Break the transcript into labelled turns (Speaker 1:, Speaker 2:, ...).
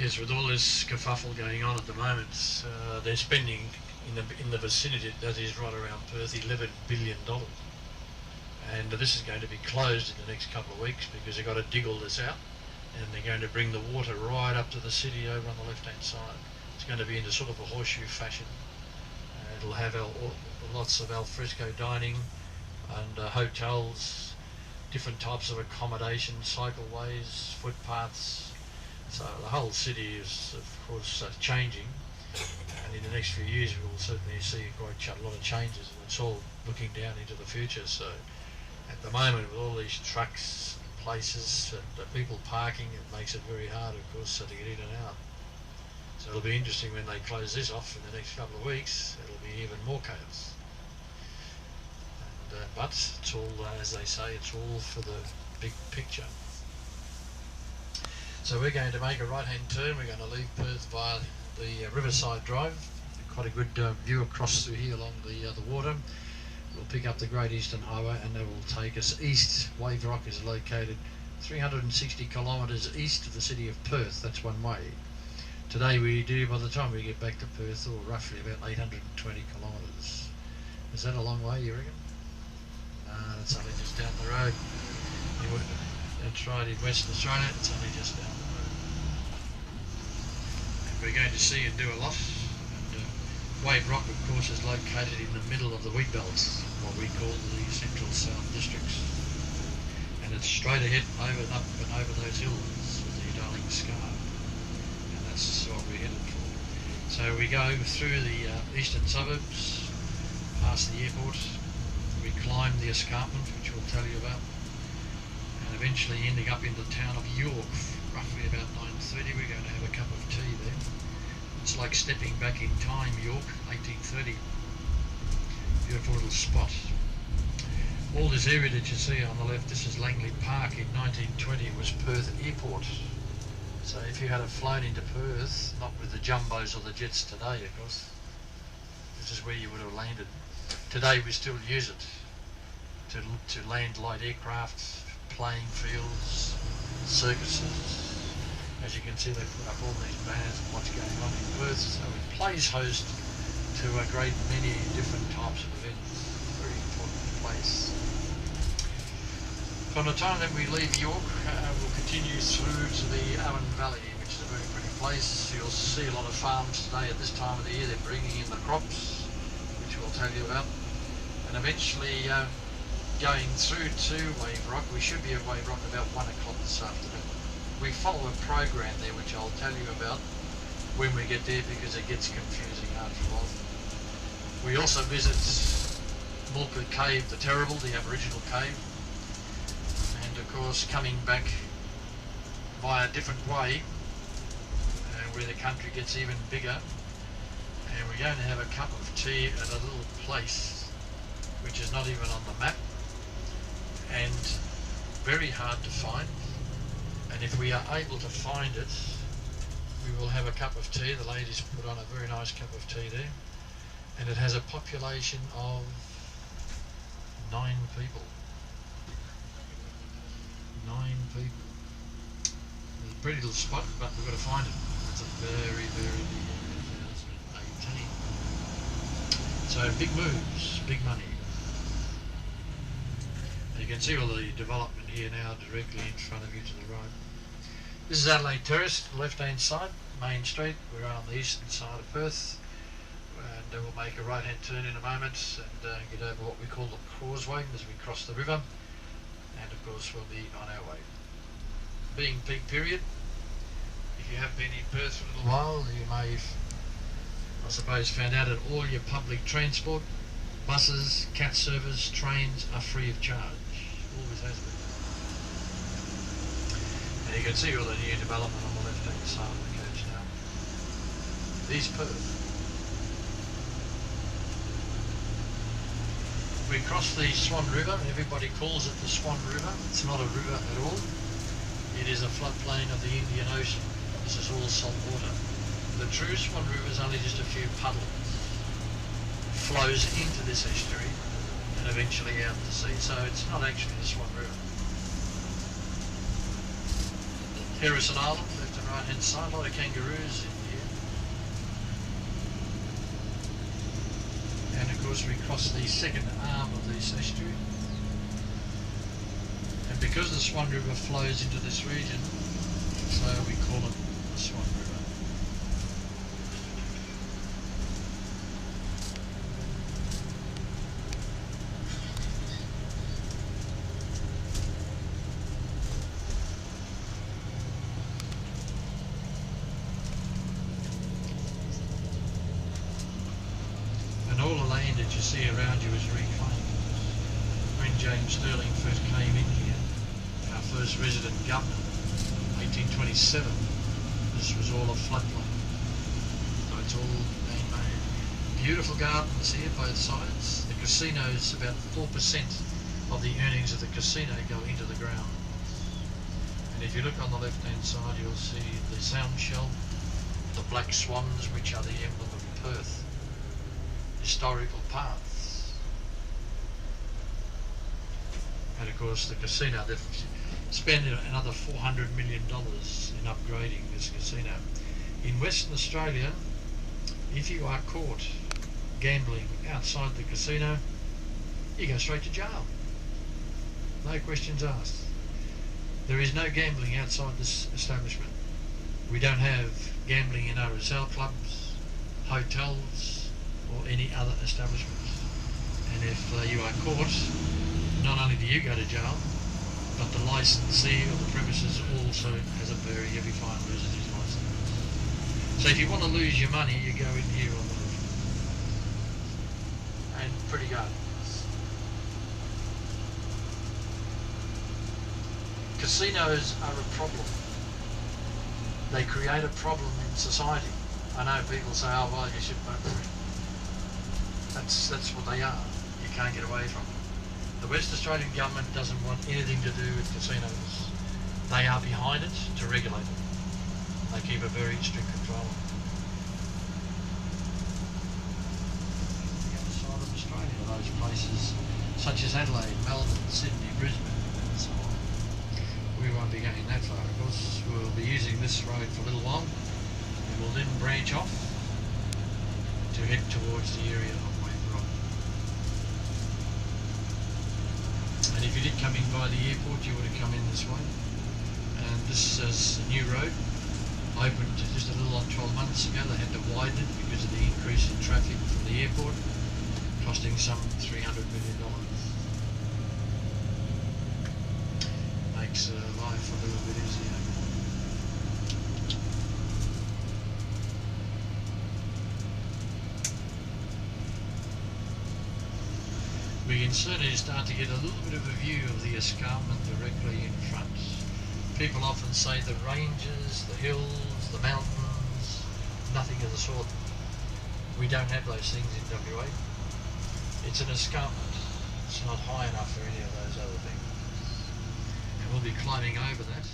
Speaker 1: Yes, with all this kerfuffle going on at the moment, they're spending in the vicinity, that is right around Perth, $11 billion. And this is going to be closed in the next couple of weeks because they've got to dig all this out, and they're going to bring the water right up to the city over on the left-hand side. It's going to be in a sort of a horseshoe fashion. It'll have lots of alfresco dining and hotels, different types of accommodation, cycleways, footpaths. So the whole city is, of course, changing, and in the next few years we will certainly see quite a lot of changes, and it's all looking down into the future. So at the moment, with all these trucks and places and people parking, it makes it very hard, of course, to get in and out. So it'll be interesting when they close this off in the next couple of weeks. It'll be even more chaos. And, but it's all, as they say, it's all for the big picture. So we're going to make a right-hand turn. We're going to leave Perth via the Riverside Drive. Quite a good view across through here along the water. We'll pick up the Great Eastern Highway, and that will take us east. Wave Rock is located 360 kilometres east of the city of Perth. That's one way. Today we do, by the time we get back to Perth, or roughly about 820 kilometres. Is that a long way, you reckon? It's only just down the road. That's right, in Western Australia, it's only just down the road. And we're going to see and do a lot. And Wave Rock, of course, is located in the middle of the wheat belt, what we call the Central South Districts. And it's straight ahead, over and up and over those hills with the Darling Scar. And that's what we're headed for. So we go through the eastern suburbs, past the airport. We climb the escarpment, which we'll tell you about. Eventually ending up in the town of York, roughly about 9:30. We're going to have a cup of tea there. It's like stepping back in time, York, 1830. Beautiful little spot. All this area that you see on the left, this is Langley Park. In 1920 was Perth Airport. So if you had flown into Perth, not with the jumbos or the jets today, of course, this is where you would have landed. Today we still use it to land light aircraft, playing fields, circuses. As you can see, they've put up all these banners of what's going on in Perth. So it plays host to a great many different types of events. Very important place. From the time that we leave York, we'll continue through to the Avon Valley, which is a very pretty place. You'll see a lot of farms today at this time of the year. They're bringing in the crops, which we'll tell you about. And eventually, going through to Wave Rock, we should be at Wave Rock about 1 o'clock this afternoon. We follow a program there which I'll tell you about when we get there, because it gets confusing after a while. We also visit Mulka Cave, the Terrible, the Aboriginal cave, and of course coming back via a different way where the country gets even bigger, and we're going to have a cup of tea at a little place which is not even on the map, and very hard to find. And if we are able to find it, we will have a cup of tea. The ladies put on a very nice cup of tea there, and it has a population of 9 people. 9 people. It's a pretty little spot, but we've got to find it. It's a very, very big 2018. So big moves, big money. You can see all the development here now directly in front of you to the right. This is Adelaide Terrace, left-hand side, Main Street. We're on the eastern side of Perth, and we'll make a right-hand turn in a moment and get over what we call the causeway as we cross the river, and of course we'll be on our way. Being peak period, if you have been in Perth for a little while, you may have, I suppose, found out that all your public transport, buses, cat service, trains are free of charge. Always has been. And you can see all the new development on the left-hand side of the coach now. East Perth. We cross the Swan River. Everybody calls it the Swan River. It's not a river at all. It is a floodplain of the Indian Ocean. This is all salt water. The true Swan River is only just a few puddles. Flows into this estuary and eventually out to sea, so it's not actually the Swan River. Harrison Island, left and right hand side, a lot of kangaroos in here. And of course we cross the second arm of this estuary. And because the Swan River flows into this region, so we call it the Swan River. All the land that you see around you is reclaimed. When James Stirling first came in here, our first resident governor, 1827, this was all a floodplain. So it's all been made. Beautiful gardens here, both sides. The casino's about 4% of the earnings of the casino go into the ground. And if you look on the left-hand side, you'll see the sound shell, the black swans, which are the emblem of Perth. Historical paths, and of course the casino, they've spent another $400 million in upgrading this casino. In Western Australia, if you are caught gambling outside the casino, you go straight to jail. No questions asked. There is no gambling outside this establishment. We don't have gambling in RSL clubs, hotels, or any other establishment. And if you are caught, not only do you go to jail, but the licensee of the premises also has a very heavy fine, loses his license. So if you want to lose your money, you go in here on the left. And pretty gardens. Casinos are a problem. They create a problem in society. I know people say, oh well, you should vote for it. That's what they are. You can't get away from them. The West Australian government doesn't want anything to do with casinos. They are behind it to regulate them. They keep a very strict control on it. The other side of Australia, those places such as Adelaide, Melbourne, Sydney, Brisbane, and so on. We won't be going that far, of course. We'll be using this road for a little while, and we'll then branch off to head towards the area of Barrack. And if you did come in by the airport, you would have come in this way. And this is a new road, opened just a little on 12 months ago. They had to widen it because of the increase in traffic from the airport, costing some $300 million. Makes life a little bit easier. We can certainly start to get a little bit of a view of the escarpment directly in front. People often say the ranges, the hills, the mountains, nothing of the sort. We don't have those things in WA. It's an escarpment. It's not high enough for any of those other things. And we'll be climbing over that.